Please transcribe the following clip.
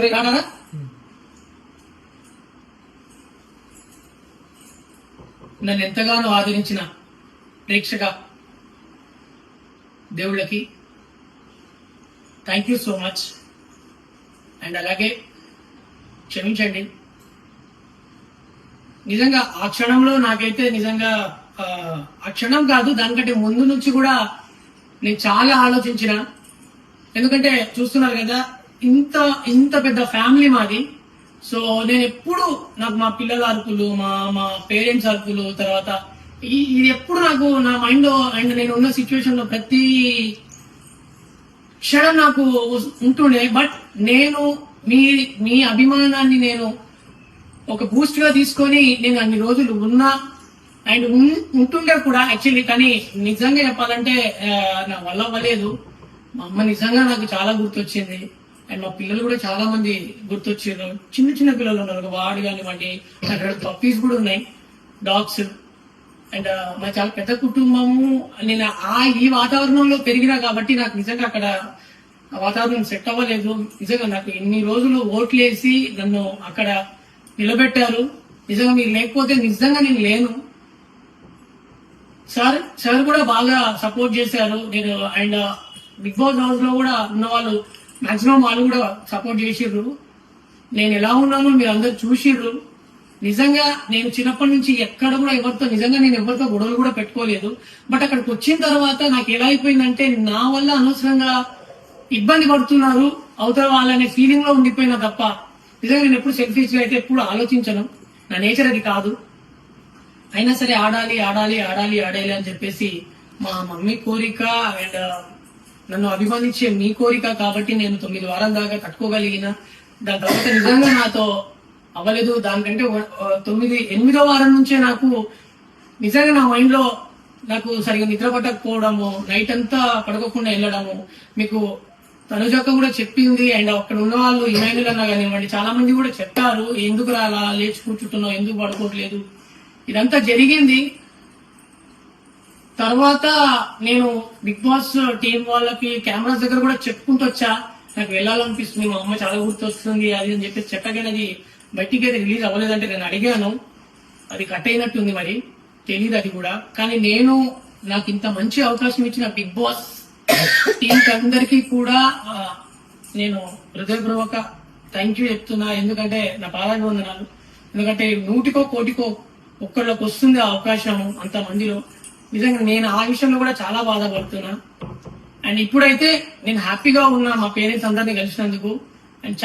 రానా నన్ను ఎంతగానో ఆదరించిన ప్రేక్షక దేవుళ్ళకి thank you so much. And అలాగే క్షమించండి, నిజంగా ఆ క్షణంలో నాకైతే నిజంగా ఆ క్షణం కాదు, దానికంటే ముందు నుంచి కూడా నేను చాలా ఆలోచించిన. ఎందుకంటే చూస్తున్నారు కదా, ఇంత ఇంత పెద్ద ఫ్యామిలీ మాది. సో నేను ఎప్పుడు నాకు మా పిల్లల అరుపులు, మా పేరెంట్స్ అరుపులు, తర్వాత ఇది ఎప్పుడు నాకు నా మైండ్ లో, అండ్ నేను ఉన్న సిచ్యువేషన్ లో ప్రతి క్షణం నాకు ఉంటుండే. బట్ నేను మీ అభిమానాన్ని నేను ఒక బూస్ట్ గా తీసుకొని నేను అన్ని రోజులు ఉన్నా అండ్ ఉంటుండే కూడా యాక్చువల్లీ. కానీ నిజంగా చెప్పాలంటే నా వల్ల అవ్వలేదు. మా అమ్మ నిజంగా నాకు చాలా గుర్తొచ్చింది, అండ్ మా పిల్లలు కూడా చాలా మంది గుర్తొచ్చారు. చిన్న చిన్న పిల్లలు ఉన్నారు, ఒక వాడు కానివ్వండి, అక్కడ పప్పీస్ కూడా ఉన్నాయి, డాగ్స్. అండ్ మా చాలా పెద్ద కుటుంబము. నేను ఈ వాతావరణంలో పెరిగినా కాబట్టి నాకు నిజంగా అక్కడ వాతావరణం సెట్ అవ్వలేదు. నిజంగా నాకు ఎన్ని రోజులు ఓట్లేసి నన్ను అక్కడ నిలబెట్టారు. నిజంగా మీరు లేకపోతే నిజంగా నేను లేను. సార్ కూడా బాగా సపోర్ట్ చేశారు. నేను అండ్ బిగ్ బాస్ హౌస్ లో కూడా ఉన్న వాళ్ళు మాక్సిమం వాళ్ళు కూడా సపోర్ట్ చేసిర్రు. నేను ఎలా ఉన్నానో మీరు అందరు చూసిర్రు. నిజంగా నేను చిన్నప్పటి నుంచి ఎక్కడ కూడా నేను ఎవరితో గొడవలు కూడా పెట్టుకోలేదు. బట్ అక్కడికి వచ్చిన తర్వాత నాకు ఎలా అయిపోయిందంటే, నా వల్ల అనవసరంగా ఇబ్బంది పడుతున్నారు అవతల వాళ్ళనే ఫీలింగ్ లో ఉండిపోయినా తప్ప నిజంగా నేను ఎప్పుడు సెల్ఫిష్ గా అయితే ఎప్పుడు ఆలోచించను. నా నేచర్ అది కాదు. అయినా సరే ఆడాలి అని చెప్పేసి మా మమ్మీ కోరిక అండ్ నన్ను అభిమానించే మీ కోరిక కాబట్టి నేను 9 వారాల దాకా తట్టుకోగలిగిన. దాని తర్వాత నిజంగా నాతో అవ్వలేదు. దానికంటే 8వ వారం నుంచే నాకు నిజంగా నా మైండ్ లో నాకు సరిగా నిద్ర పట్టకపోవడము, నైట్ అంతా పడుకోకుండా వెళ్ళడము. మీకు తనుజక్క కూడా చెప్పింది, అండ్ అక్కడ ఉన్న వాళ్ళు ఇమాన్యుల్ అన్నా కానివ్వండి, చాలా మంది కూడా చెప్పారు, ఎందుకు అలా లేచి కూర్చుంటున్నావు, ఎందుకు పడుకోవట్లేదు. ఇదంతా జరిగింది. తర్వాత నేను బిగ్ బాస్ టీం వాళ్ళకి కెమెరాస్ దగ్గర కూడా చెప్పుకుంటూ వచ్చా, నాకు వెళ్ళాలనిపిస్తుంది, మా అమ్మ చాలా గుర్తొస్తుంది అది అని చెప్పేసి చెప్పగానే అది బయటికి అయితే రిలీజ్ అవ్వలేదంటే నేను అడిగాను, అది కట్ అయినట్టుంది, మరి తెలీదు అది కూడా. కానీ నాకు ఇంత మంచి అవకాశం ఇచ్చిన బిగ్ బాస్ టీం అందరికీ కూడా నేను హృదయపూర్వక థ్యాంక్ యూ చెప్తున్నా. ఎందుకంటే నా పాదాభివందనాలు. ఎందుకంటే 100కో కోటికో ఒక్కళ్ళకి వస్తుంది ఆ అవకాశం అంత మందిలో. నిజంగా నేను ఆ విషయంలో కూడా చాలా బాధపడుతున్నా. అండ్ ఇప్పుడైతే నేను హ్యాపీగా ఉన్నా మా పేరెంట్స్ అందరినీ కలిసినందుకు. అండ్